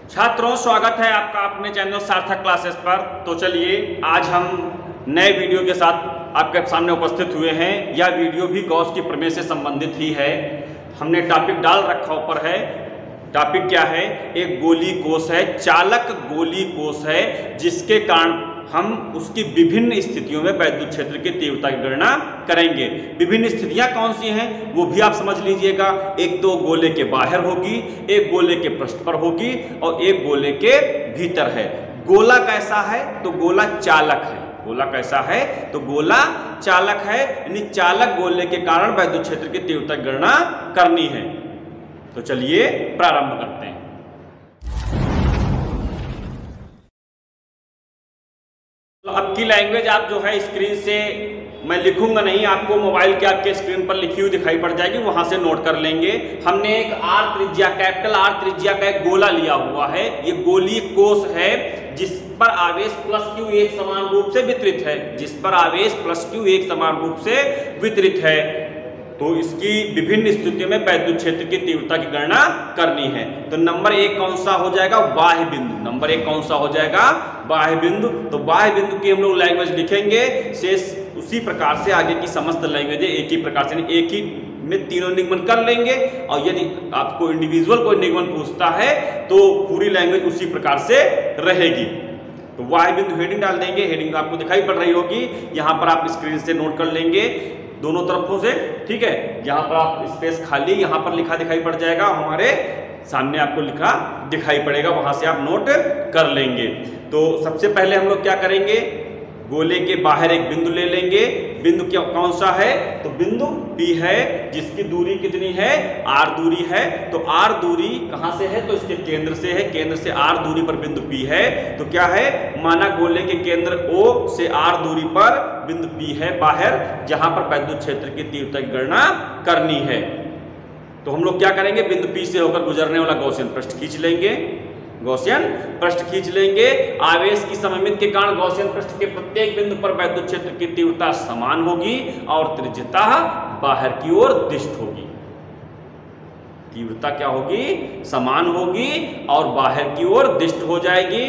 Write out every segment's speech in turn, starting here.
छात्रों, स्वागत है आपका अपने चैनल सार्थक क्लासेस पर। तो चलिए आज हम नए वीडियो के साथ आपके सामने उपस्थित हुए हैं। यह वीडियो भी गॉस की प्रमेय से संबंधित ही है। हमने टॉपिक डाल रखा ऊपर है। टॉपिक क्या है? एक गोली कोष है, चालक गोली कोष है, जिसके कारण हम उसकी विभिन्न स्थितियों में वैद्युत क्षेत्र की तीव्रता की गणना करेंगे। विभिन्न स्थितियां कौन सी हैं वो भी आप समझ लीजिएगा। एक तो गोले के बाहर होगी, एक गोले के पृष्ठ पर होगी और एक गोले के भीतर है। गोला कैसा है? तो गोला चालक है। गोला कैसा है? तो गोला चालक है, यानी चालक गोले के कारण वैद्युत क्षेत्र की तीव्रता की गणना करनी है। तो चलिए प्रारंभ करते हैं। तो अब की लैंग्वेज आप जो है स्क्रीन से मैं लिखूंगा नहीं, आपको मोबाइल के आपके स्क्रीन पर लिखी हुई दिखाई पड़ जाएगी, वहां से नोट कर लेंगे। हमने एक आर त्रिज्या, कैपिटल आर त्रिज्या का एक गोला लिया हुआ है। ये गोलीय कोष है जिस पर आवेश प्लस क्यू एक समान रूप से वितरित है। जिस पर आवेश प्लस क्यू एक समान रूप से वितरित है। तो इसकी विभिन्न स्थितियों में वैद्युत क्षेत्र की तीव्रता की गणना करनी है। तो नंबर एक कौन सा हो जाएगा? बाह्य बिंदु। नंबर एक कौन सा हो जाएगा? बाह्य बिंदु। तो बाह्य बिंदु की हम लोग लैंग्वेज लिखेंगे, शेष उसी प्रकार से आगे की समस्त लैंग्वेज एक ही प्रकार से, एक ही में तीनों निगमन कर लेंगे। और यदि आपको इंडिविजुअल कोई निगमन पूछता है तो पूरी लैंग्वेज उसी प्रकार से रहेगी। तो बाह्य बिंदु हेडिंग डाल देंगे। हेडिंग आपको दिखाई पड़ रही होगी, यहाँ पर आप स्क्रीन से नोट कर लेंगे दोनों तरफों से, ठीक है। यहाँ पर आप स्पेस खाली, यहाँ पर लिखा दिखाई पड़ जाएगा, हमारे सामने आपको लिखा दिखाई पड़ेगा, वहां से आप नोट कर लेंगे। तो सबसे पहले हम लोग क्या करेंगे? गोले के बाहर एक बिंदु ले लेंगे। बिंदु क्या कौन सा है? तो बिंदु P है, जिसकी दूरी कितनी है? R दूरी है। तो R दूरी कहां से है? तो इसके केंद्र से है। केंद्र से R दूरी पर बिंदु P है। तो क्या है? माना गोले के केंद्र O से R दूरी पर बिंदु P है बाहर, जहां पर वैद्युत क्षेत्र की तीव्रता की गणना करनी है। तो हम लोग क्या करेंगे? बिंदु P से होकर गुजरने वाला गॉसियन पृष्ठ खींच लेंगे। गॉसियन पृष्ठ खींच लेंगे। आवेश की सममित के कारण गॉसियन पृष्ठ के प्रत्येक बिंदु पर वैद्युत क्षेत्र की तीव्रता समान होगी और त्रिज्यता बाहर की ओर दिष्ट होगी। तीव्रता क्या होगी? समान होगी और बाहर की ओर दिष्ट हो जाएगी।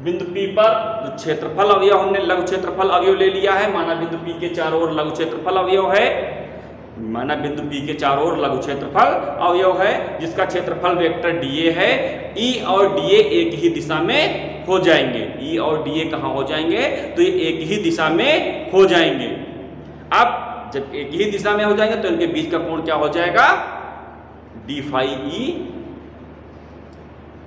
बिंदु P पर जो क्षेत्रफल अवयव, हमने लघु क्षेत्रफल अवयव ले लिया है। माना बिंदु P के चारों ओर लघु क्षेत्रफल अवयव है। माना बिंदु P के चारों ओर लघु क्षेत्रफल अवयव है, जिसका क्षेत्रफल वेक्टर dA है। E और dA एक ही दिशा में हो जाएंगे। E और dA कहाँ हो जाएंगे? तो ये एक ही दिशा में हो जाएंगे। अब जब एक ही दिशा में हो जाएंगे तो इनके बीच का कोण क्या हो जाएगा? d phi E।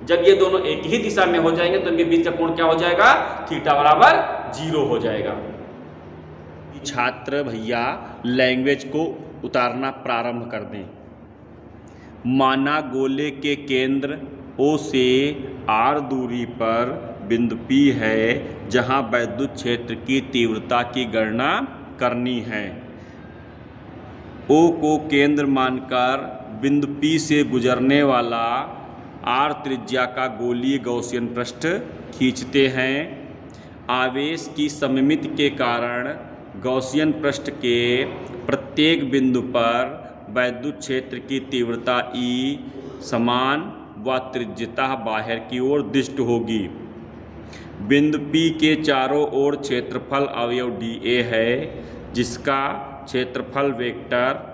जब ये दोनों एक ही दिशा में हो जाएंगे तो इनके बीच का कोण क्या हो जाएगा? थीटा बराबर 0 हो जाएगा। छात्र भैया लैंग्वेज को उतारना प्रारंभ कर दें। माना गोले के केंद्र O से R दूरी पर बिंदु P है, जहां वैद्युत क्षेत्र की तीव्रता की गणना करनी है। O को केंद्र मानकर बिंदु P से गुजरने वाला R त्रिज्या का गोलीय गॉसियन पृष्ठ खींचते हैं। आवेश की सममिति के कारण गॉसियन पृष्ठ के प्रत्येक बिंदु पर वैद्युत क्षेत्र की तीव्रता E समान व त्रिज्यता बाहर की ओर दिष्ट होगी। बिंदु P के चारों ओर क्षेत्रफल अवयव dA है, जिसका क्षेत्रफल वेक्टर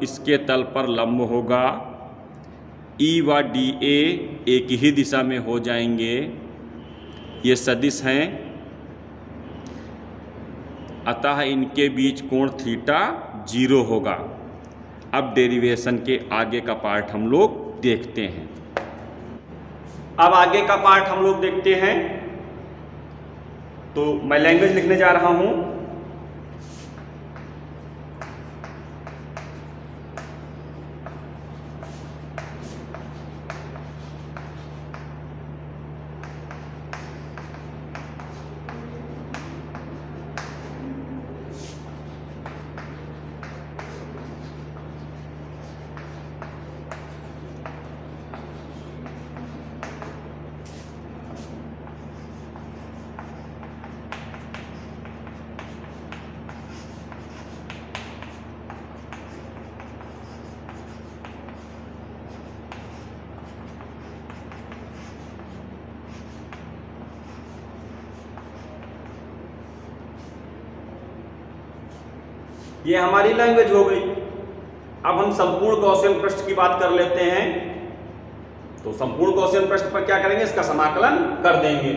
इसके तल पर लंब होगा। E व dA एक ही दिशा में हो जाएंगे। ये सदिश हैं, अतः इनके बीच कोण थीटा 0 होगा। अब डेरिवेशन के आगे का पार्ट हम लोग देखते हैं। अब आगे का पार्ट हम लोग देखते हैं। तो मैं लैंग्वेज लिखने जा रहा हूं। ये हमारी लैंग्वेज हो गई। अब हम संपूर्ण गॉसियन पृष्ठ की बात कर लेते हैं। तो संपूर्ण गॉसियन पृष्ठ पर क्या करेंगे, इसका समाकलन कर देंगे।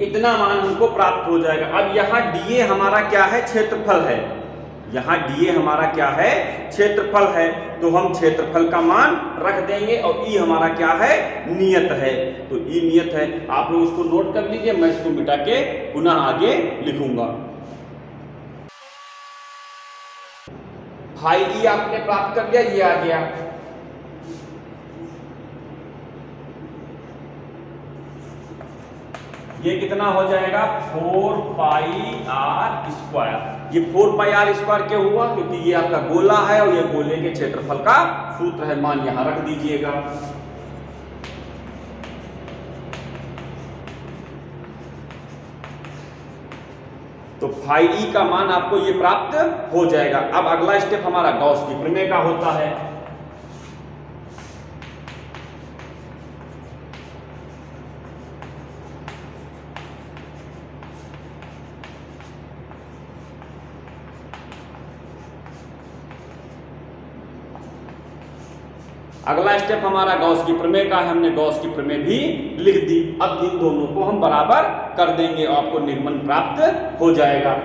इतना मान हमको प्राप्त हो जाएगा। अब यहाँ dA हमारा क्या है, क्षेत्रफल है। यहाँ dA हमारा क्या है, क्षेत्रफल है। तो हम क्षेत्रफल का मान रख देंगे और E हमारा क्या है, नियत है। तो E नियत है, आप लोग इसको नोट कर लीजिए, मैं इसको मिटा के पुनः आगे लिखूंगा। भाई E आपने प्राप्त कर लिया, ये आ गया। ये कितना हो जाएगा, 4πr²। ये 4πr² क्यों हुआ, क्योंकि ये आपका गोला है और ये गोले के क्षेत्रफल का सूत्र है। मान यहां रख दीजिएगा। तो फाई E का मान आपको ये प्राप्त हो जाएगा। अब अगला स्टेप हमारा गॉस की प्रमेय का होता है। अगला स्टेप हमारा गॉस की प्रमेय का है। हमने गॉस की प्रमेय भी लिख दी। अब इन दोनों को हम बराबर कर देंगे, आपको निगमन प्राप्त हो जाएगा।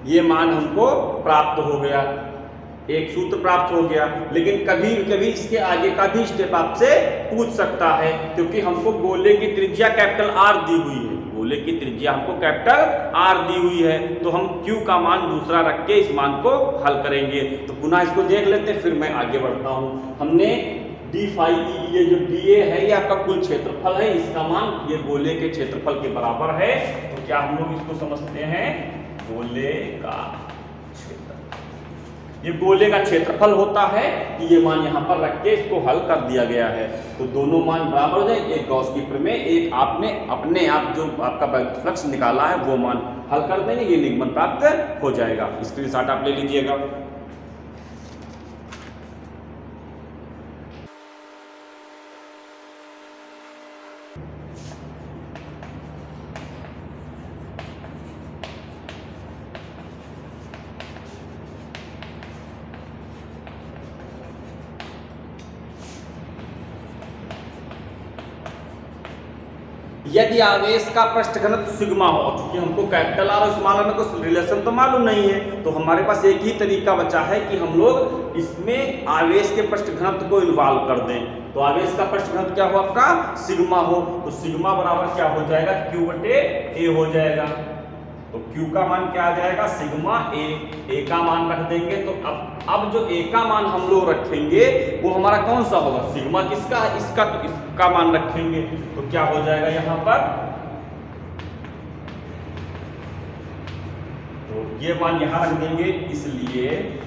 ये मान हमको प्राप्त हो गया, एक सूत्र प्राप्त हो गया। लेकिन कभी कभी इसके आगे का भी स्टेप आपसे पूछ सकता है, क्योंकि हमको गोले की त्रिज्या कैपिटल R दी हुई है। गोले की त्रिज्या हमको कैपिटल R दी हुई है, तो हम Q का मान दूसरा रख के इस मान को हल करेंगे। तो पुनः इसको देख लेते हैं, फिर मैं आगे बढ़ता हूँ। हमने d फाई ये जो dA है, ये आपका कुल क्षेत्रफल है, इसका मान ये गोले के क्षेत्रफल के बराबर है। तो क्या हम लोग इसको समझते हैं, गोले का क्षेत्रफल, ये गोले का क्षेत्रफल होता है कि ये मान यहाँ पर रख के इसको हल कर दिया गया है। तो दोनों मान बराबर हो जाए। एक गॉस की प्रमेय, एक आपने अपने आप जो आपका फ्लक्स निकाला है वो मान हल कर देंगे, ये निगमन प्राप्त हो जाएगा। स्क्रीनशॉट आप ले लीजिएगा। यदि आवेश का पृष्ठ घनत्व सिग्मा हो, क्योंकि हमको कैपिटल R और स्मॉल r में कुछ रिलेशन तो मालूम नहीं है, तो हमारे पास एक ही तरीका बचा है कि हम लोग इसमें आवेश के पृष्ठ घनत्व को इन्वॉल्व कर दें। तो आवेश का पृष्ठ घनत्व क्या हो आपका, सिग्मा हो। तो सिग्मा बराबर क्या हो जाएगा, Q/A हो जाएगा। तो Q का मान क्या आ जाएगा, सिग्मा A का मान रख देंगे। तो अब जो A का मान हम लोग रखेंगे वो हमारा कौन सा होगा, सिग्मा किसका है, इसका। तो इसका मान रखेंगे तो क्या हो जाएगा यहाँ पर, तो ये मान यहाँ रख देंगे। इसलिए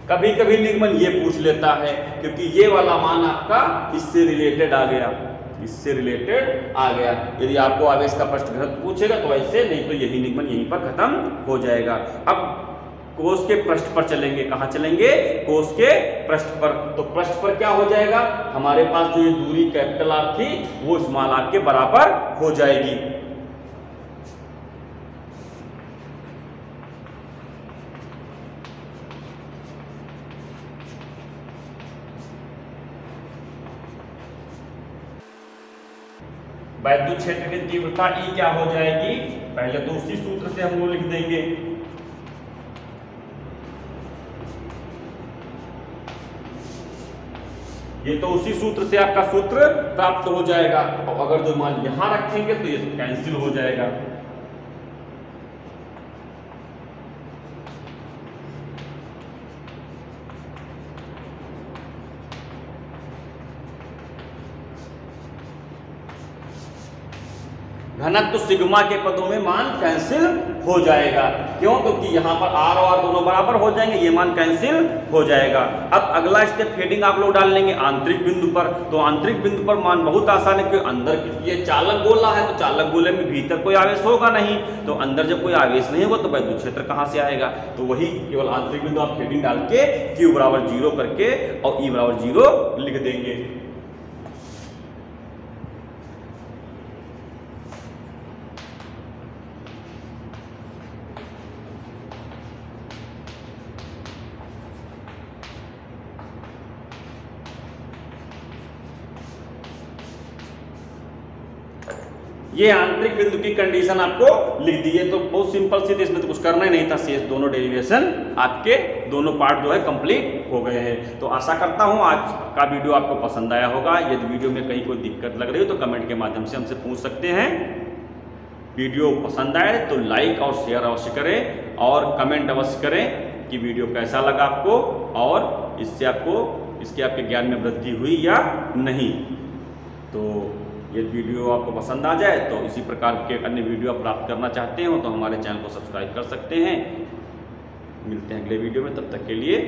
कभी कभी निगमन ये पूछ लेता है, क्योंकि ये वाला मान आपका इससे रिलेटेड आ गया, इससे रिलेटेड आ गया। यदि आपको आवेश का पृष्ठ घनत्व पूछेगा तो ऐसे, नहीं तो यही निगमन यहीं पर खत्म हो जाएगा। अब कोष के पृष्ठ पर चलेंगे। कहाँ चलेंगे? कोष के पृष्ठ पर। तो पृष्ठ पर क्या हो जाएगा? हमारे पास जो ये दूरी कैपिटल आर थी वो स्मॉल आर के बराबर हो जाएगी। वैद्युत क्षेत्र की तीव्रता E क्या हो जाएगी? पहले तो उसी सूत्र से हम लोग लिख देंगे। ये तो उसी सूत्र से आपका सूत्र प्राप्त हो जाएगा। और अगर जो मान यहां रखेंगे तो ये तो कैंसिल हो जाएगा। घनत्व सिग्मा के पदों में मान कैंसिल हो जाएगा। क्यों? क्योंकि यहाँ पर आर और आर दोनों बराबर हो जाएंगे, ये मान कैंसिल हो जाएगा। अब अगला स्टेप हेडिंग आप लोग डाल लेंगे आंतरिक बिंदु पर। तो आंतरिक बिंदु पर मान बहुत आसान है, क्योंकि अंदर ये चालक गोला है तो चालक गोले में भीतर कोई आवेश होगा नहीं। तो अंदर जब कोई आवेश नहीं होगा तो वैद्युत क्षेत्र कहाँ से आएगा? तो वही केवल आंतरिक बिंदु आप हेडिंग डाल के Q बराबर 0 करके और E बराबर 0 लिख देंगे। ये आंतरिक बिंदु की कंडीशन आपको लिख दी है। तो बहुत सिंपल सी थी, इसमें तो कुछ करना ही नहीं था। शेष दोनों डेरिवेशन आपके दोनों पार्ट जो है कंप्लीट हो गए हैं। तो आशा करता हूं आज का वीडियो आपको पसंद आया होगा। यदि वीडियो में कहीं कोई दिक्कत लग रही हो तो कमेंट के माध्यम से हमसे पूछ सकते हैं। वीडियो पसंद आए तो लाइक और शेयर अवश्य करें और कमेंट अवश्य करें कि वीडियो कैसा लगा आपको और इससे आपके ज्ञान में वृद्धि हुई या नहीं। तो ये वीडियो आपको पसंद आ जाए तो इसी प्रकार के अन्य वीडियो आप प्राप्त करना चाहते हो तो हमारे चैनल को सब्सक्राइब कर सकते हैं। मिलते हैं अगले वीडियो में, तब तक के लिए